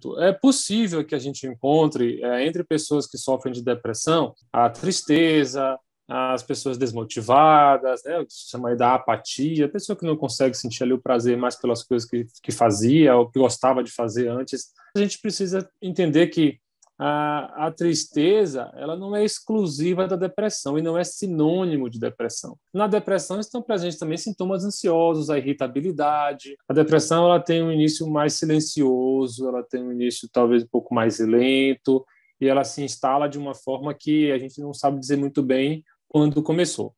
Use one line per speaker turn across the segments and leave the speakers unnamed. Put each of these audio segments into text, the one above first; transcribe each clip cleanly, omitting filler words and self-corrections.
ponto. É possível que a gente encontre, entre pessoas que sofrem de depressão, a tristeza, as pessoas desmotivadas, né, o que se chama aí da apatia, a pessoa que não consegue sentir ali o prazer mais pelas coisas que fazia ou que gostava de fazer antes. A gente precisa entender que a tristeza, ela não é exclusiva da depressão e não é sinônimo de depressão. Na depressão estão presentes também sintomas ansiosos, a irritabilidade. A depressão, ela tem um início mais silencioso, ela tem um início talvez um pouco mais lento e ela se instala de uma forma que a gente não sabe dizer muito bem quando começou.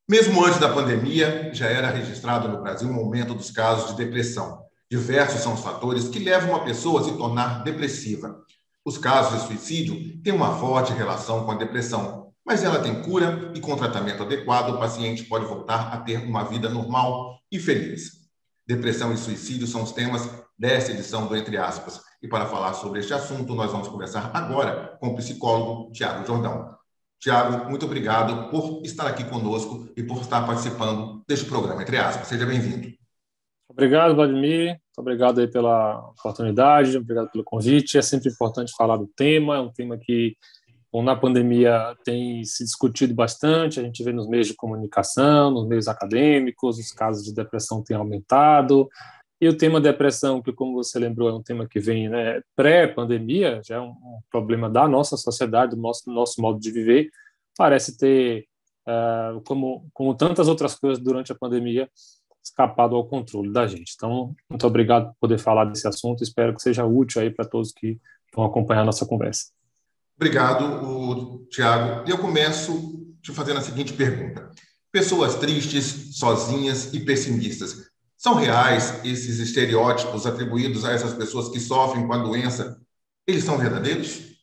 Mesmo antes da pandemia, já era registrado no Brasil um aumento dos casos de depressão. Diversos são os fatores que levam uma pessoa a se tornar depressiva. Os casos de suicídio têm uma forte relação com a depressão, mas ela tem cura e com tratamento adequado, o paciente pode voltar a ter uma vida normal e feliz. Depressão e suicídio são os temas desta edição do Entre Aspas. E para falar sobre este assunto, nós vamos conversar agora com o psicólogo Tiago Jordão. Tiago, muito obrigado por estar aqui conosco e por estar participando deste programa, Entre Aspas. Seja bem-vindo.
Obrigado, Vladimir. Muito obrigado aí pela oportunidade, obrigado pelo convite. É sempre importante falar do tema, é um tema que, bom, na pandemia tem se discutido bastante, a gente vê nos meios de comunicação, nos meios acadêmicos, os casos de depressão têm aumentado. E o tema depressão, que, como você lembrou, é um tema que vem, né, pré-pandemia, já é um problema da nossa sociedade, do nosso modo de viver, parece ter, como tantas outras coisas durante a pandemia, escapado ao controle da gente. Então, muito obrigado por poder falar desse assunto, espero que seja útil aí para todos que vão acompanhar a nossa conversa.
Obrigado, Tiago. E eu começo te fazendo a seguinte pergunta. Pessoas tristes, sozinhas e pessimistas, são reais esses estereótipos atribuídos a essas pessoas que sofrem com a doença? Eles são verdadeiros?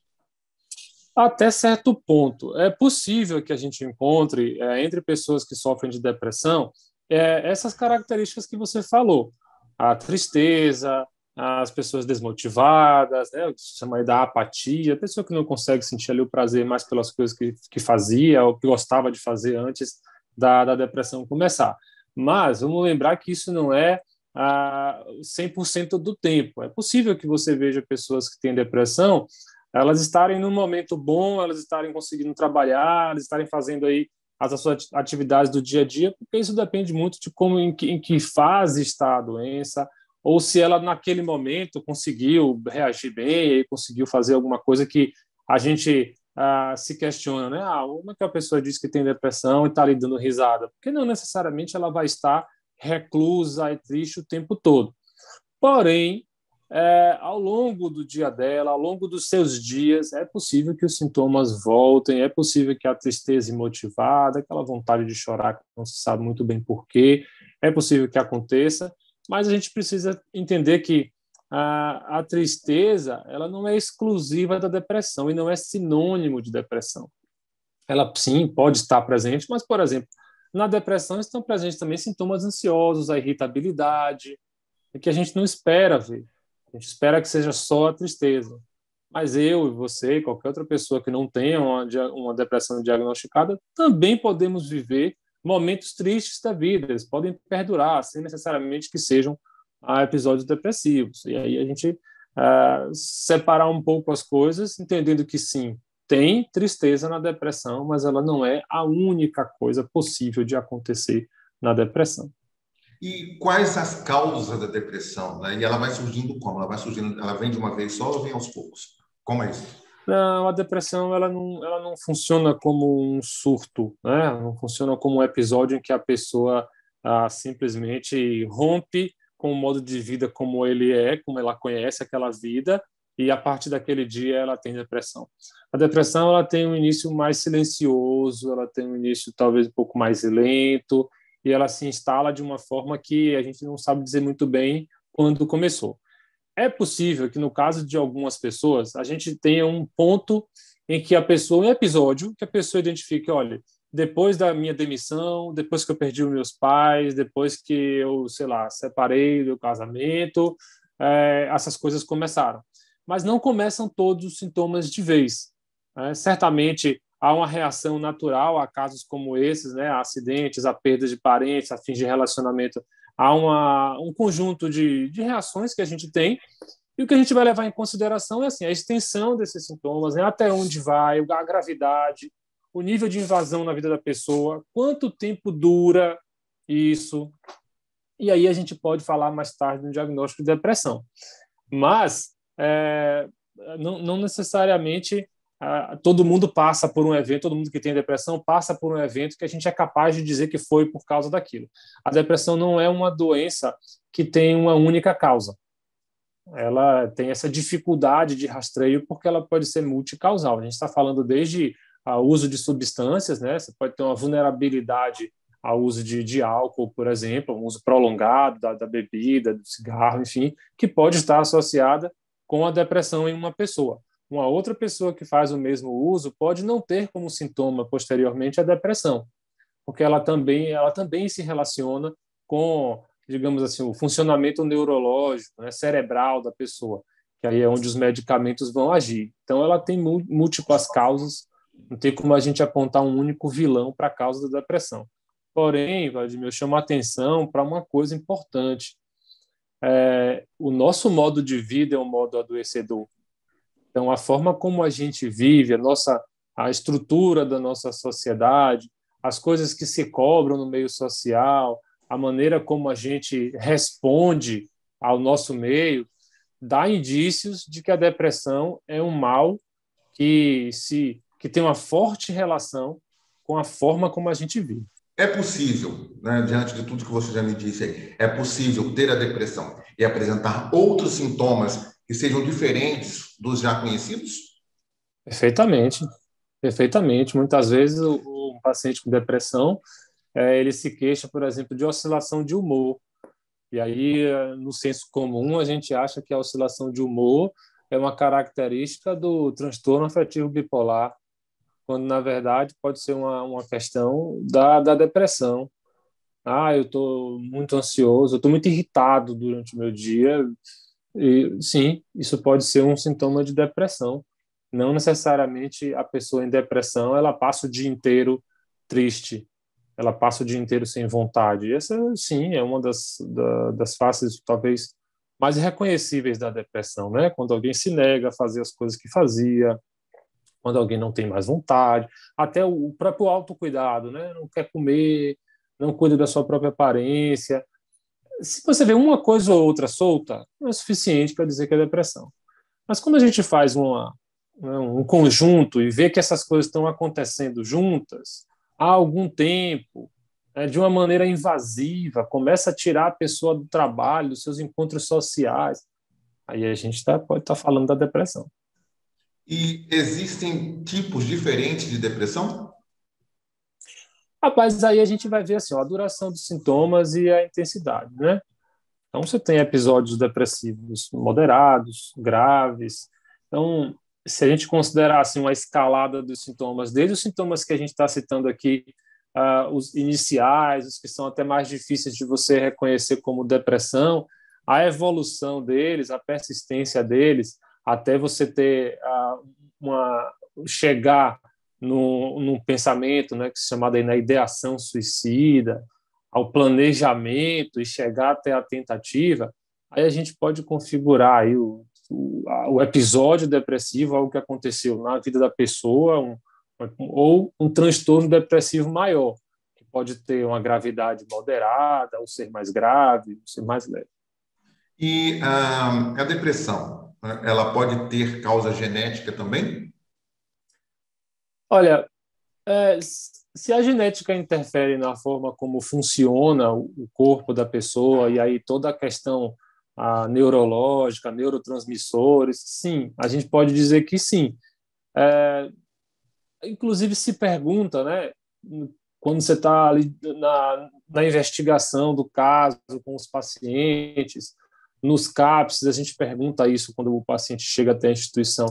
Até certo ponto. É possível que a gente encontre, entre pessoas que sofrem de depressão, essas características que você falou. A tristeza, as pessoas desmotivadas, né, o que se chama aí da apatia, a pessoa que não consegue sentir ali o prazer mais pelas coisas que fazia ou que gostava de fazer antes da depressão começar. Mas vamos lembrar que isso não é 100% do tempo. É possível que você veja pessoas que têm depressão, elas estarem num momento bom, elas estarem conseguindo trabalhar, elas estarem fazendo aí as suas atividades do dia a dia, porque isso depende muito de como, em que fase está a doença, ou se ela naquele momento conseguiu reagir bem e conseguiu fazer alguma coisa que a gente se questiona, né? Como é que a pessoa diz que tem depressão e está ali dando risada? Porque não necessariamente ela vai estar reclusa e triste o tempo todo. Porém, ao longo do dia dela, ao longo dos seus dias, é possível que os sintomas voltem, é possível que a tristeza imotivada, aquela vontade de chorar que não se sabe muito bem por quê, é possível que aconteça, mas a gente precisa entender que a tristeza, ela não é exclusiva da depressão e não é sinônimo de depressão. Ela, sim, pode estar presente, mas, por exemplo, na depressão estão presentes também sintomas ansiosos, a irritabilidade, que a gente não espera ver. A gente espera que seja só a tristeza. Mas eu e você, qualquer outra pessoa que não tenha uma depressão diagnosticada, também podemos viver momentos tristes da vida. Eles podem perdurar, sem necessariamente que sejam episódios depressivos. E aí a gente separar um pouco as coisas, entendendo que sim, tem tristeza na depressão, mas ela não é a única coisa possível de acontecer na depressão.
E quais as causas da depressão, né? E ela vai surgindo como? Ela vai surgindo, ela vem de uma vez só ou vem aos poucos? Como é isso?
Não, a depressão ela não funciona como um surto, né? Não funciona como um episódio em que a pessoa simplesmente rompe com o modo de vida como ele é, como ela conhece aquela vida, e a partir daquele dia ela tem depressão. A depressão ela tem um início mais silencioso, ela tem um início talvez um pouco mais lento, e ela se instala de uma forma que a gente não sabe dizer muito bem quando começou. É possível que, no caso de algumas pessoas, a gente tenha um ponto em que um episódio que a pessoa identifique, olha, depois da minha demissão, depois que eu perdi os meus pais, depois que eu, sei lá, separei do casamento, essas coisas começaram. mas não começam todos os sintomas de vez. Certamente há uma reação natural a casos como esses, né, a acidentes, a perda de parentes, a fins de relacionamento. Há um conjunto de reações que a gente tem, e o que a gente vai levar em consideração é assim, a extensão desses sintomas, né, até onde vai, a gravidade, o nível de invasão na vida da pessoa, quanto tempo dura isso, e aí a gente pode falar mais tarde no diagnóstico de depressão. Mas não necessariamente todo mundo passa por um evento, todo mundo que tem depressão passa por um evento que a gente é capaz de dizer que foi por causa daquilo. A depressão não é uma doença que tem uma única causa. Ela tem essa dificuldade de rastreio porque ela pode ser multicausal. A gente está falando desde o uso de substâncias, né? Você pode ter uma vulnerabilidade ao uso de álcool, por exemplo, um uso prolongado da bebida, do cigarro, enfim, que pode estar associada com a depressão em uma pessoa. Uma outra pessoa que faz o mesmo uso pode não ter como sintoma posteriormente a depressão, porque ela também se relaciona com, digamos assim, o funcionamento neurológico, né, cerebral da pessoa, que aí é onde os medicamentos vão agir. Então, ela tem múltiplas causas, não tem como a gente apontar um único vilão para a causa da depressão. Porém, Vladimir, eu chamo a atenção para uma coisa importante. O nosso modo de vida é um modo adoecedor. Então, a forma como a gente vive, a estrutura da nossa sociedade, as coisas que se cobram no meio social, a maneira como a gente responde ao nosso meio, dá indícios de que a depressão é um mal que tem uma forte relação com a forma como a gente vive.
É possível, né, diante de tudo que você já me disse aí, é possível ter a depressão e apresentar outros sintomas que sejam diferentes dos já conhecidos?
Perfeitamente, perfeitamente. Muitas vezes o paciente com depressão, ele se queixa, por exemplo, de oscilação de humor. E aí, no senso comum, a gente acha que a oscilação de humor é uma característica do transtorno afetivo bipolar, quando, na verdade, pode ser uma questão da depressão. Eu estou muito ansioso, eu estou muito irritado durante o meu dia. E, sim, isso pode ser um sintoma de depressão. Não necessariamente a pessoa em depressão, ela passa o dia inteiro triste, ela passa o dia inteiro sem vontade. Essa, sim, é uma das faces, talvez, mais reconhecíveis da depressão, né? Quando alguém se nega a fazer as coisas que fazia, quando alguém não tem mais vontade, até o próprio autocuidado, né? Não quer comer, não cuida da sua própria aparência. Se você vê uma coisa ou outra solta, não é suficiente para dizer que é depressão. Mas quando a gente faz um conjunto e vê que essas coisas estão acontecendo juntas há algum tempo, de uma maneira invasiva, começa a tirar a pessoa do trabalho, dos seus encontros sociais, aí a gente pode estar falando da depressão.
E existem tipos diferentes de depressão?
Rapaz, aí a gente vai ver assim, a duração dos sintomas e a intensidade, né? Então, você tem episódios depressivos moderados, graves. Então, se a gente considerar assim, uma escalada dos sintomas, desde os sintomas que a gente está citando aqui, os iniciais, os que são até mais difíceis de você reconhecer como depressão, a evolução deles, a persistência deles, até você ter chegar num pensamento, né, que é chamado aí na ideação suicida, ao planejamento e chegar até a tentativa, aí a gente pode configurar aí o episódio depressivo, algo que aconteceu na vida da pessoa, ou um transtorno depressivo maior, que pode ter uma gravidade moderada, ou ser mais grave, ou ser mais leve.
E a depressão, né, ela pode ter causa genética também?
Olha, se a genética interfere na forma como funciona o corpo da pessoa, e aí toda a questão neurológica, neurotransmissores, sim, a gente pode dizer que sim. Inclusive se pergunta, né, quando você está ali na investigação do caso com os pacientes, nos CAPS, a gente pergunta isso quando o paciente chega até a instituição.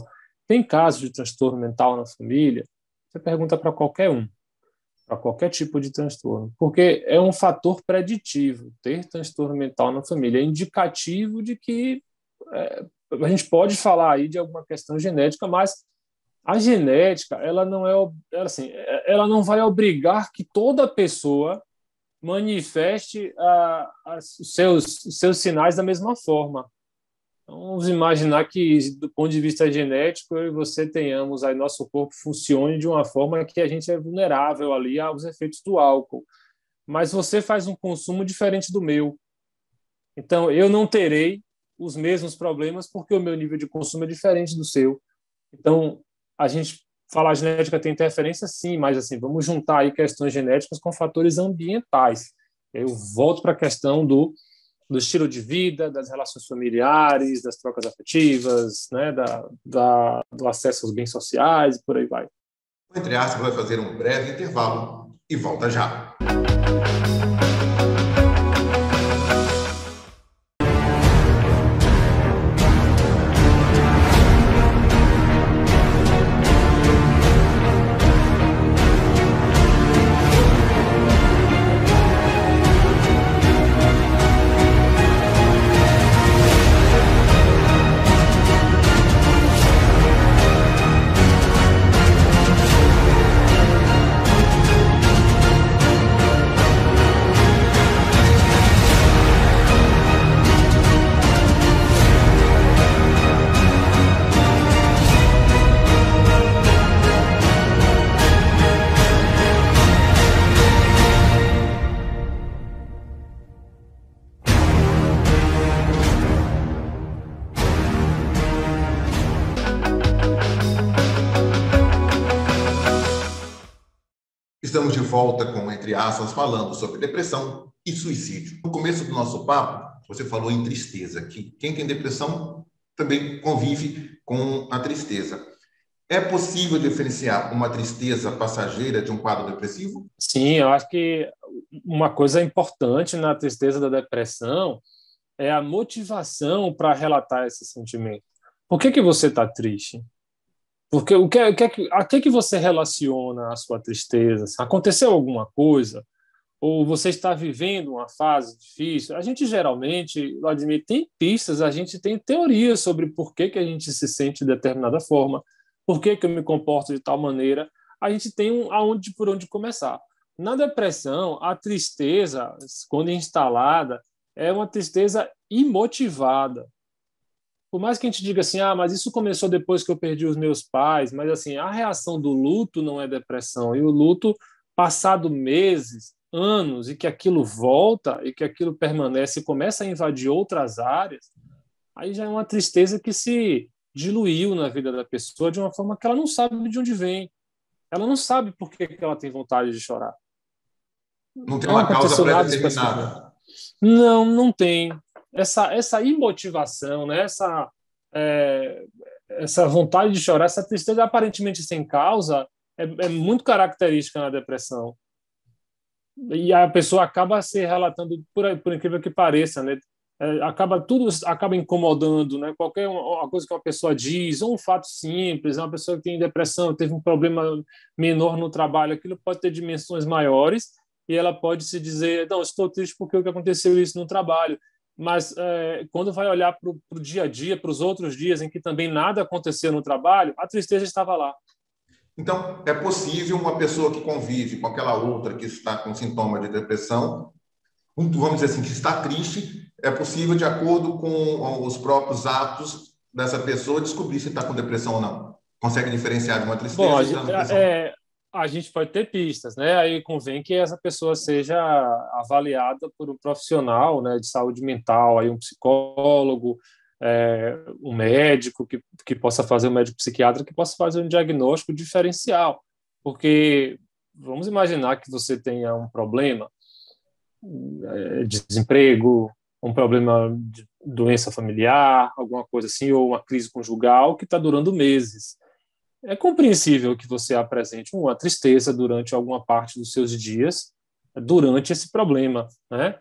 Tem caso de transtorno mental na família? Você pergunta para qualquer um, para qualquer tipo de transtorno, porque é um fator preditivo ter transtorno mental na família, é indicativo de que a gente pode falar aí de alguma questão genética, mas a genética, ela não é, assim, ela não vai obrigar que toda pessoa manifeste os seus sinais da mesma forma. Então, vamos imaginar que, do ponto de vista genético, eu e você tenhamos aí nosso corpo funcione de uma forma que a gente é vulnerável ali aos efeitos do álcool. Mas você faz um consumo diferente do meu. Então, eu não terei os mesmos problemas porque o meu nível de consumo é diferente do seu. Então, a gente falar genética tem interferência, sim, mas assim, vamos juntar aí questões genéticas com fatores ambientais. Eu volto para a questão do estilo de vida, das relações familiares, das trocas afetivas, né, do acesso aos bens sociais e por aí vai.
O Entre Aspas vai fazer um breve intervalo e volta já. Estamos de volta com Entre Aspas, falando sobre depressão e suicídio. No começo do nosso papo, você falou em tristeza, que quem tem depressão também convive com a tristeza. É possível diferenciar uma tristeza passageira de um quadro depressivo?
Sim, eu acho que uma coisa importante na tristeza da depressão é a motivação para relatar esse sentimento. Por que você está triste? Porque a que você relaciona a sua tristeza? Aconteceu alguma coisa? Ou você está vivendo uma fase difícil? A gente geralmente, Vladimir, tem pistas, a gente tem teorias sobre por que a gente se sente de determinada forma, por que eu me comporto de tal maneira. A gente tem por onde começar. Na depressão, a tristeza, quando instalada, é uma tristeza imotivada. Por mais que a gente diga assim, mas isso começou depois que eu perdi os meus pais, mas assim, a reação do luto não é depressão. E o luto, passado meses, anos, e que aquilo volta, e que aquilo permanece e começa a invadir outras áreas, aí já é uma tristeza que se diluiu na vida da pessoa de uma forma que ela não sabe de onde vem. Ela não sabe por que ela tem vontade de chorar.
Não tem
Não
uma causa
aconteceu nada especificamente.
pré-determinada.
Não, não tem. Essa imotivação, né? É, essa vontade de chorar, essa tristeza aparentemente sem causa, é muito característica na depressão. E a pessoa acaba se relatando, por incrível que pareça, né? Tudo acaba incomodando, né? Qualquer uma coisa que uma pessoa diz, ou um fato simples, uma pessoa que tem depressão, teve um problema menor no trabalho, aquilo pode ter dimensões maiores e ela pode se dizer, não, estou triste porque o que aconteceu isso no trabalho. Mas quando vai olhar para o dia a dia, para os outros dias em que também nada aconteceu no trabalho, a tristeza estava lá.
Então, é possível uma pessoa que convive com aquela outra que está com sintoma de depressão, vamos dizer assim, que está triste, é possível, de acordo com os próprios atos dessa pessoa, descobrir se está com depressão ou não. Consegue diferenciar de uma
Bom,
tristeza e da depressão?
a gente pode ter pistas, né? Aí convém que essa pessoa seja avaliada por um profissional, né, de saúde mental, aí um psicólogo, um médico que possa fazer, um médico psiquiatra que possa fazer um diagnóstico diferencial, porque vamos imaginar que você tenha um problema de desemprego, um problema de doença familiar, alguma coisa assim, ou uma crise conjugal que está durando meses. É compreensível que você apresente uma tristeza durante alguma parte dos seus dias, durante esse problema, né?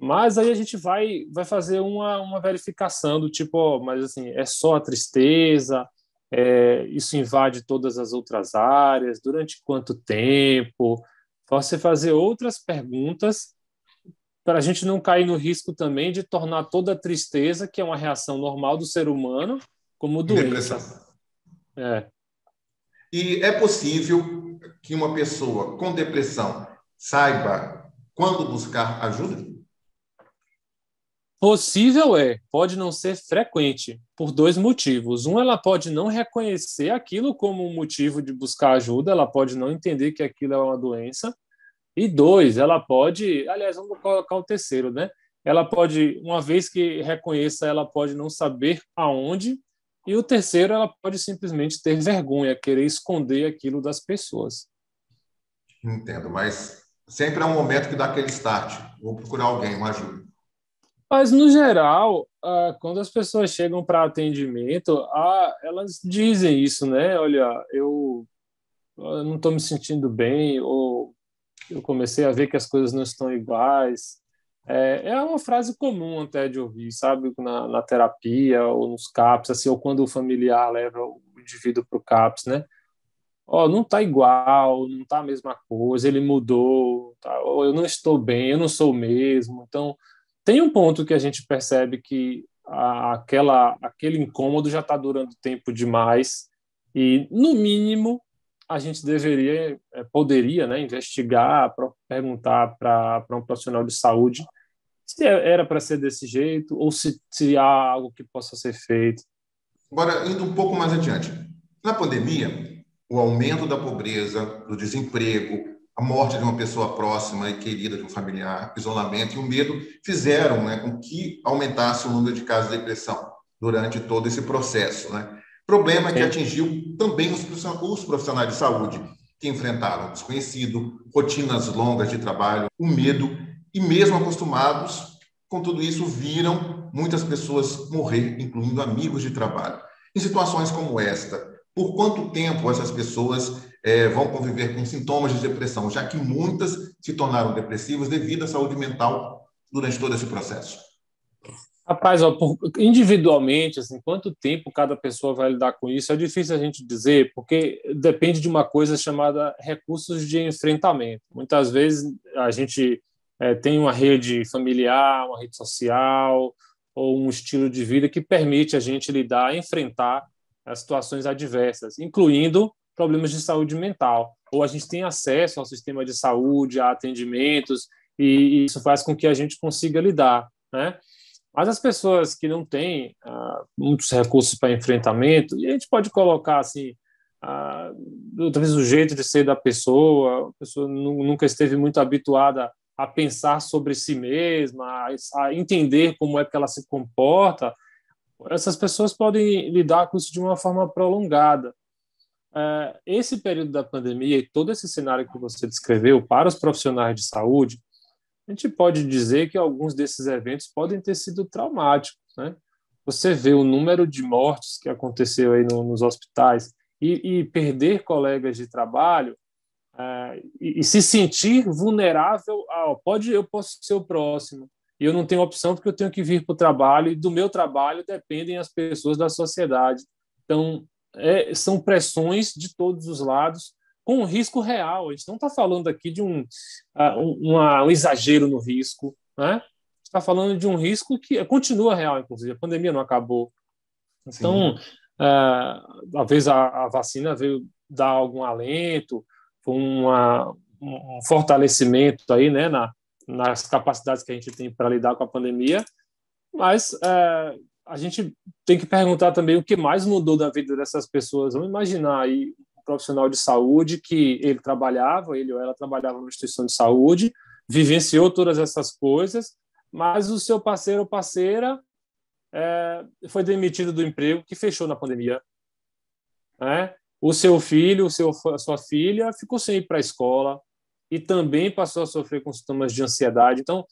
Mas aí a gente vai fazer uma verificação do tipo, mas assim, é só a tristeza, isso invade todas as outras áreas, durante quanto tempo? Você fazer outras perguntas para a gente não cair no risco também de tornar toda a tristeza, que é uma reação normal do ser humano, como
Em depressão.
doença. É.
E é possível que uma pessoa com depressão saiba quando buscar ajuda?
Possível pode não ser frequente, por dois motivos. Um, ela pode não reconhecer aquilo como um motivo de buscar ajuda, ela pode não entender que aquilo é uma doença. E dois, ela pode, aliás, vamos colocar o terceiro, né? Ela pode, uma vez que reconheça, ela pode não saber aonde. E o terceiro, ela pode simplesmente ter vergonha, querer esconder aquilo das pessoas.
Entendo, mas sempre é um momento que dá aquele start. Vou procurar alguém, uma ajuda.
Mas, no geral, quando as pessoas chegam para atendimento, elas dizem isso, né? Olha, eu não estou me sentindo bem, ou eu comecei a ver que as coisas não estão iguais. É uma frase comum até de ouvir, sabe? Na terapia ou nos CAPS, assim, ou quando o familiar leva o indivíduo para o CAPS, né? Ó, não está igual, não está a mesma coisa, ele mudou, tá? Ou eu não estou bem, eu não sou o mesmo. Então, tem um ponto que a gente percebe que aquele incômodo já está durando tempo demais e, no mínimo, a gente poderia, né, investigar, perguntar para um profissional de saúde se era para ser desse jeito ou se há algo que possa ser feito.
Agora, indo um pouco mais adiante. Na pandemia, o aumento da pobreza, do desemprego, a morte de uma pessoa próxima e querida de um familiar, isolamento e o medo fizeram, né, com que aumentasse o número de casos de depressão durante todo esse processo, né? Problema que
Sim.
atingiu também os profissionais de saúde, que enfrentaram o desconhecido, rotinas longas de trabalho, o medo, e mesmo acostumados com tudo isso, viram muitas pessoas morrer, incluindo amigos de trabalho. Em situações como esta, por quanto tempo essas pessoas vão conviver com sintomas de depressão, já que muitas se tornaram depressivas devido à saúde mental durante todo esse processo?
Rapaz, ó, individualmente, assim, quanto tempo cada pessoa vai lidar com isso é difícil a gente dizer, porque depende de uma coisa chamada recursos de enfrentamento. Muitas vezes a gente tem uma rede familiar, uma rede social ou um estilo de vida que permite a gente lidar, enfrentar as situações adversas, incluindo problemas de saúde mental. Ou a gente tem acesso ao sistema de saúde, a atendimentos, e isso faz com que a gente consiga lidar, né? Mas as pessoas que não têm muitos recursos para enfrentamento, e a gente pode colocar assim, talvez o jeito de ser da pessoa, a pessoa nunca esteve muito habituada a pensar sobre si mesma, a entender como é que ela se comporta, essas pessoas podem lidar com isso de uma forma prolongada. Esse período da pandemia e todo esse cenário que você descreveu para os profissionais de saúde, a gente pode dizer que alguns desses eventos podem ter sido traumáticos, né? Você vê o número de mortes que aconteceu aí nos hospitais e perder colegas de trabalho e se sentir vulnerável eu posso ser o próximo e eu não tenho opção porque eu tenho que vir para o trabalho e do meu trabalho dependem as pessoas da sociedade. Então, são pressões de todos os lados com um risco real. A gente não está falando aqui de um exagero no risco, né? Está falando de um risco que continua real, inclusive. A pandemia não acabou. Então,
Sim.
talvez a vacina veio dar algum alento, foi um fortalecimento aí, né, nas capacidades que a gente tem para lidar com a pandemia, mas a gente tem que perguntar também o que mais mudou da vida dessas pessoas. Vamos imaginar aí um profissional de saúde que ele ou ela trabalhava numa instituição de saúde, vivenciou todas essas coisas, mas o seu parceiro ou parceira foi demitido do emprego que fechou na pandemia, né? O seu filho, a sua filha ficou sem ir para a escola e também passou a sofrer com sintomas de ansiedade. Então,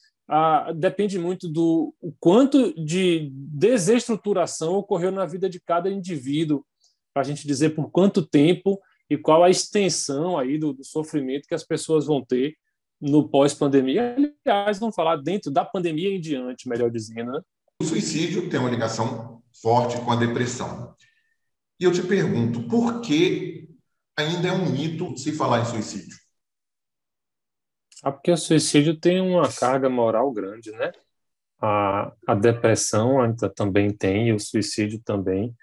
depende muito do o quanto de desestruturação ocorreu na vida de cada indivíduo, para a gente dizer por quanto tempo e qual a extensão aí do sofrimento que as pessoas vão ter no pós-pandemia. Aliás, vamos falar dentro da pandemia em diante, melhor dizendo, né?
O suicídio tem uma ligação forte com a depressão. E eu te pergunto, por que ainda é um mito se falar em suicídio?
Porque o suicídio tem uma carga moral grande, né? A depressão ainda também tem, e o suicídio também.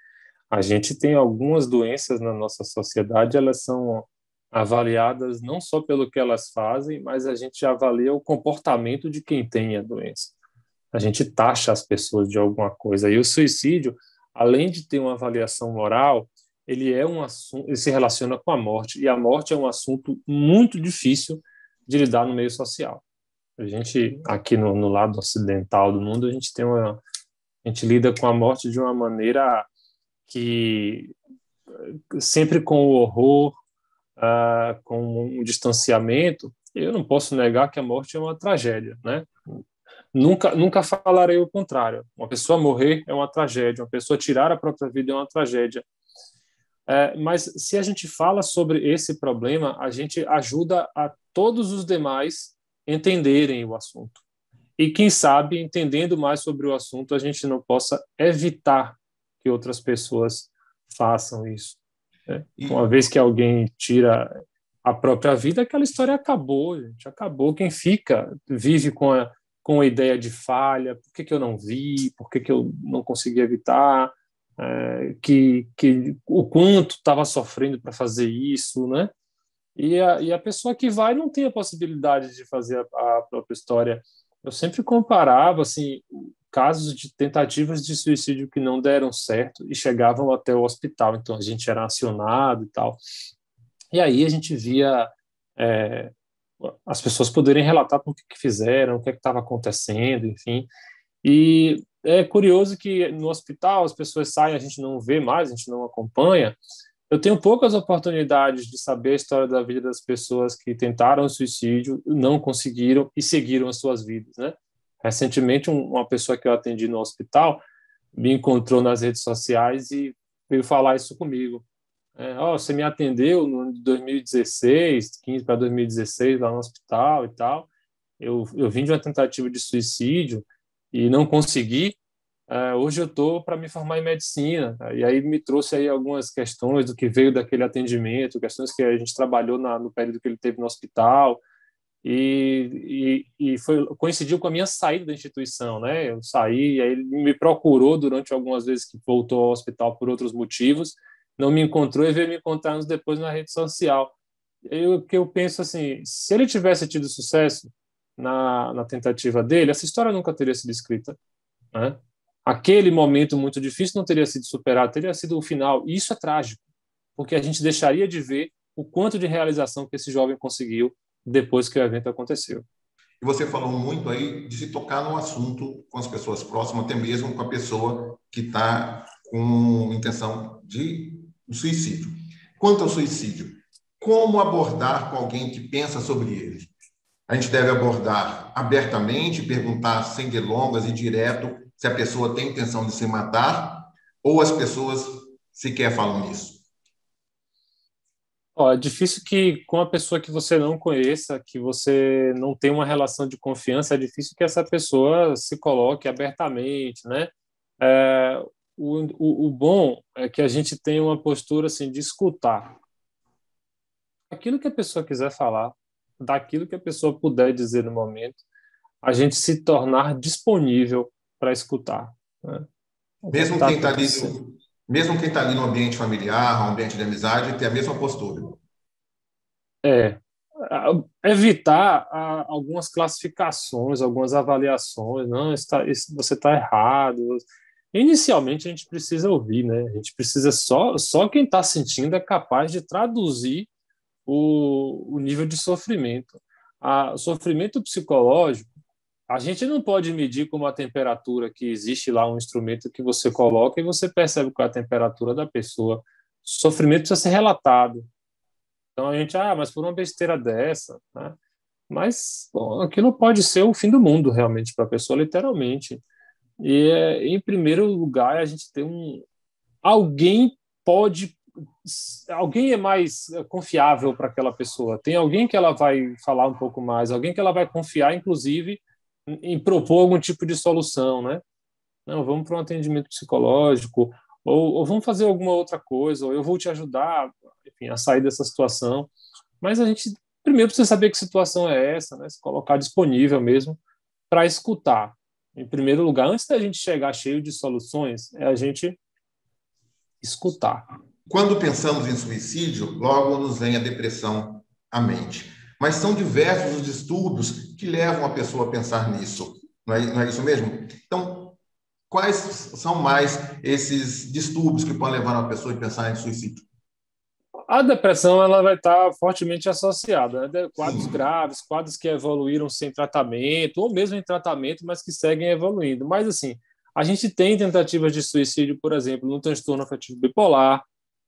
A gente tem algumas doenças na nossa sociedade, elas são avaliadas não só pelo que elas fazem, mas a gente avalia o comportamento de quem tem a doença. A gente taxa as pessoas de alguma coisa. E o suicídio, além de ter uma avaliação moral, ele é um assunto, ele se relaciona com a morte, e a morte é um assunto muito difícil de lidar no meio social. A gente, aqui no lado ocidental do mundo, a gente lida com a morte de uma maneira que sempre com o horror, com um distanciamento. Eu não posso negar que a morte é uma tragédia, né? Nunca falarei o contrário. Uma pessoa morrer é uma tragédia, uma pessoa tirar a própria vida é uma tragédia. Mas se a gente fala sobre esse problema, a gente ajuda a todos os demais entenderem o assunto. E quem sabe, entendendo mais sobre o assunto, a gente não possa evitar que outras pessoas façam isso, né? Uma
E,
vez que alguém tira a própria vida, aquela história acabou, gente, acabou. Quem fica vive com a ideia de falha, por que eu não vi, por que eu não consegui evitar, que o quanto estava sofrendo para fazer isso, né? E a pessoa que vai não tem a possibilidade de fazer a própria história. Eu sempre comparava assim casos de tentativas de suicídio que não deram certo e chegavam até o hospital. Então a gente era acionado e tal. E aí a gente via é, as pessoas poderem relatar por que fizeram, o que estava acontecendo, enfim. E é curioso que no hospital as pessoas saem, a gente não vê mais, a gente não acompanha. Eu tenho poucas oportunidades de saber a história da vida das pessoas que tentaram suicídio, não conseguiram e seguiram as suas vidas, né? Recentemente, uma pessoa que eu atendi no hospital me encontrou nas redes sociais e veio falar isso comigo. Você me atendeu no 2016, 15 para 2016, lá no hospital e tal. Eu vim de uma tentativa de suicídio e não consegui. Hoje eu estou para me formar em medicina, tá? E aí me trouxe aí algumas questões do que veio daquele atendimento, questões que a gente trabalhou no período que ele teve no hospital, coincidiu com a minha saída da instituição, né? Eu saí, aí ele me procurou durante algumas vezes que voltou ao hospital por outros motivos, não me encontrou e veio me encontrar anos depois na rede social. Que eu penso assim, se ele tivesse tido sucesso na tentativa dele, essa história nunca teria sido escrita, né? Aquele momento muito difícil não teria sido superado, teria sido o final. E isso é trágico, porque a gente deixaria de ver o quanto de realização que esse jovem conseguiu depois que o evento aconteceu.
e você falou muito aí de se tocar no assunto com as pessoas próximas, até mesmo com a pessoa que está com intenção de suicídio. Quanto ao suicídio, como abordar com alguém que pensa sobre ele? A gente deve abordar abertamente, perguntar sem delongas e direto se a pessoa tem intenção de se matar ou as pessoas sequer falam nisso.
É difícil que com a pessoa que você não conheça, que você não tem uma relação de confiança, é difícil que essa pessoa se coloque abertamente, né? É, o bom é que a gente tem uma postura assim de escutar aquilo que a pessoa quiser falar, daquilo que a pessoa puder dizer no momento, a gente se tornar disponível para escutar, né? O que
Mesmo
está
quem está ali,
acontecendo?
mesmo quem está ali no ambiente familiar, no ambiente de amizade, tem a mesma postura.
É, evitar algumas classificações, algumas avaliações. Não, você está errado. Inicialmente a gente precisa ouvir, né? A gente precisa só quem está sentindo é capaz de traduzir o nível de sofrimento. O sofrimento psicológico, a gente não pode medir como a temperatura, que existe lá um instrumento que você coloca e você percebe qual é a temperatura da pessoa. O sofrimento precisa ser relatado. Então a gente, mas por uma besteira dessa, né? Mas bom, aquilo pode ser o fim do mundo realmente para a pessoa, literalmente. E em primeiro lugar, a gente tem alguém pode, alguém é mais confiável para aquela pessoa. Tem alguém que ela vai falar um pouco mais, alguém que ela vai confiar, inclusive, em propor algum tipo de solução, né? Não, vamos para um atendimento psicológico, ou vamos fazer alguma outra coisa, ou eu vou te ajudar, enfim, a sair dessa situação. Mas a gente primeiro precisa saber que situação é essa, né? Se colocar disponível mesmo para escutar. Em primeiro lugar, antes da gente chegar cheio de soluções, é a gente escutar.
Quando pensamos em suicídio, logo nos vem a depressão à mente. Mas são diversos os distúrbios que levam a pessoa a pensar nisso. Não é isso mesmo? Então, quais são mais esses distúrbios que podem levar uma pessoa a pensar em suicídio?
A depressão ela vai estar fortemente associada, né? Quadros
Sim.
graves, quadros que evoluíram sem tratamento, ou mesmo em tratamento, mas que seguem evoluindo. Mas, assim, a gente tem tentativas de suicídio, por exemplo, no transtorno afetivo bipolar,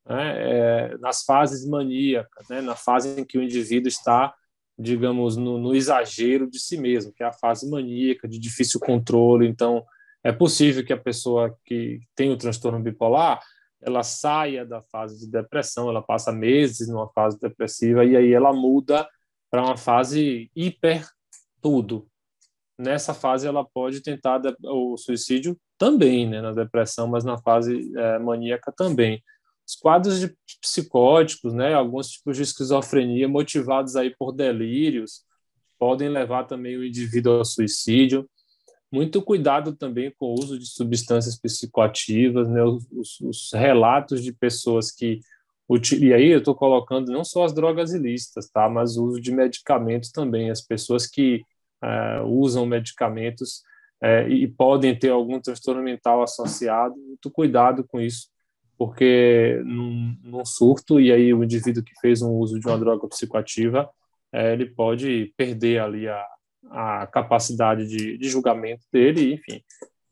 né? Nas fases maníacas, né? Na fase em que o indivíduo está, digamos, no exagero de si mesmo, que é a fase maníaca, de difícil controle. Então, é possível que a pessoa que tem o transtorno bipolar ela saia da fase de depressão, ela passa meses numa fase depressiva e aí ela muda para uma fase hiper tudo. Nessa fase ela pode tentar o suicídio também, né, na depressão, mas na fase maníaca também. Os quadros de psicóticos, né, alguns tipos de esquizofrenia motivados aí por delírios, podem levar também o indivíduo ao suicídio. Muito cuidado também com o uso de substâncias psicoativas, né? Os relatos de pessoas que e aí eu estou colocando não só as drogas ilícitas, tá? Mas o uso de medicamentos também. As pessoas que usam medicamentos e podem ter algum transtorno mental associado, muito cuidado com isso, porque num surto, e aí o indivíduo que fez um uso de uma droga psicoativa, ele pode perder ali a capacidade de julgamento dele, enfim,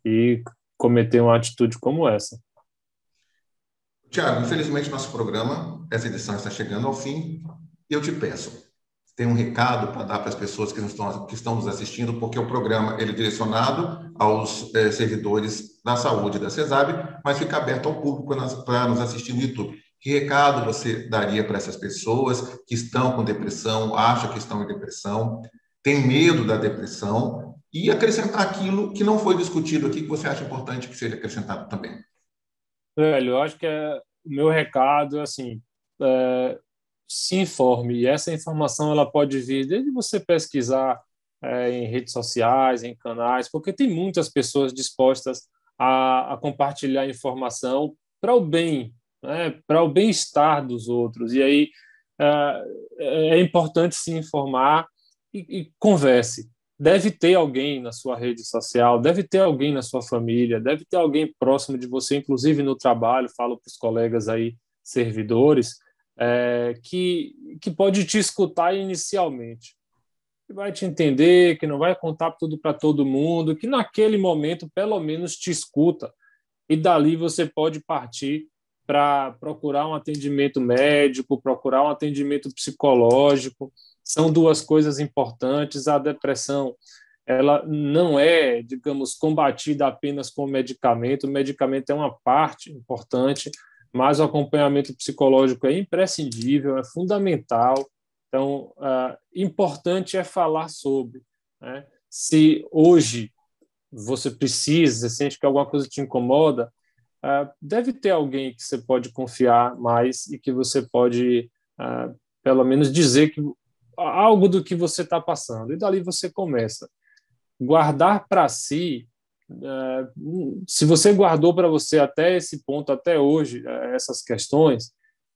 e cometer uma atitude como essa.
Tiago, infelizmente nosso programa, essa edição está chegando ao fim, e eu te peço, tem um recado para dar para as pessoas que estão nos assistindo, porque o programa ele é direcionado aos servidores da saúde da CESAB, mas fica aberto ao público para nos assistir no YouTube. Que recado você daria para essas pessoas que estão com depressão, acham que estão em depressão, têm medo da depressão, e acrescentar aquilo que não foi discutido aqui, que você acha importante que seja acrescentado também?
Velho, eu acho que o meu recado é assim, se informe, e essa informação ela pode vir desde você pesquisar em redes sociais, em canais, porque tem muitas pessoas dispostas a compartilhar informação para o bem, né, para o bem-estar dos outros. E aí é importante se informar e converse. Deve ter alguém na sua rede social, deve ter alguém na sua família, deve ter alguém próximo de você, inclusive no trabalho, falo para os colegas aí, servidores, que pode te escutar inicialmente, que vai te entender, que não vai contar tudo para todo mundo, que naquele momento, pelo menos, te escuta, e dali você pode partir para procurar um atendimento médico, procurar um atendimento psicológico. São duas coisas importantes. A depressão, ela não é, digamos, combatida apenas com medicamento. O medicamento é uma parte importante, mas o acompanhamento psicológico é imprescindível, é fundamental. Então, importante é falar sobre, né? Se hoje você precisa, você sente que alguma coisa te incomoda, deve ter alguém que você pode confiar mais e que você pode, pelo menos, dizer que algo do que você está passando. E dali você começa. Guardar para si, se você guardou para você até esse ponto, até hoje, essas questões,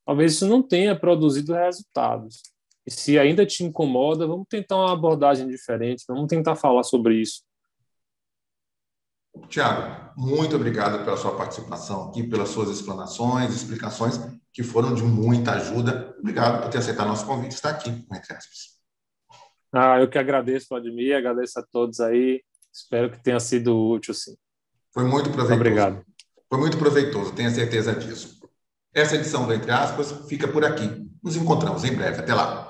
talvez isso não tenha produzido resultados. E se ainda te incomoda, vamos tentar uma abordagem diferente, vamos tentar falar sobre isso.
Tiago, muito obrigado pela sua participação aqui, pelas suas explanações, explicações que foram de muita ajuda. Obrigado por ter aceitado nosso convite e estar aqui, entre aspas.
Eu que agradeço, Vladimir, agradeço a todos aí. Espero que tenha sido útil, sim.
Foi muito proveitoso.
Obrigado.
Foi muito proveitoso, tenho certeza disso. Essa edição do Entre Aspas fica por aqui. Nos encontramos em breve. Até lá.